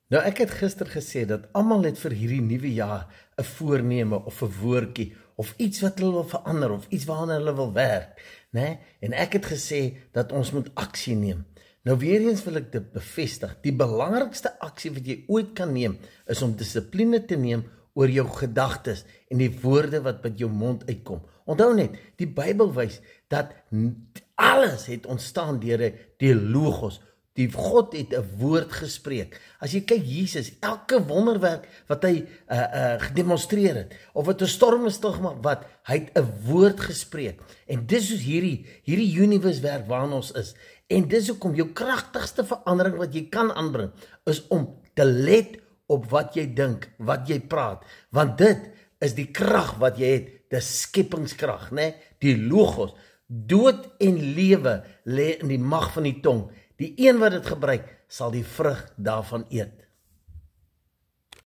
Nou ek het gister gesê dat almal het vir hierdie nuwe jaar 'n voorneme of 'n woordjie of iets wat hulle wil verander of iets waaraan hulle wil werk, né? En ek het gesê dat ons moet aksie neem. Nou weer eens wil ek dit bevestig. Die belangrikste aksie wat jy ooit kan neem is om dissipline te neem oor jou gedagtes en die woorde wat by jou mond uitkom. Onthou net, die Bybel wys dat alles het ontstaan deur die logos. Die God het 'n woord gespreek. As jy kyk Jesus, elke wonderwerk wat hy gedemonstreer het, of wat 'n storm is stilgemaak, wat hy het 'n woord gespreek. En dis hoe hierdie universe werk waarin ons is. En dis hoekom jou kragtigste verandering wat jy kan aanbring, is om te let op wat jy dink, wat jy praat. Want dit is die krag wat jy het, dis skepingskrag, né? Die logos, dood en lewe lê in die mag van die tong. Die een wat dit gebruik, sal die vrug daarvan eet.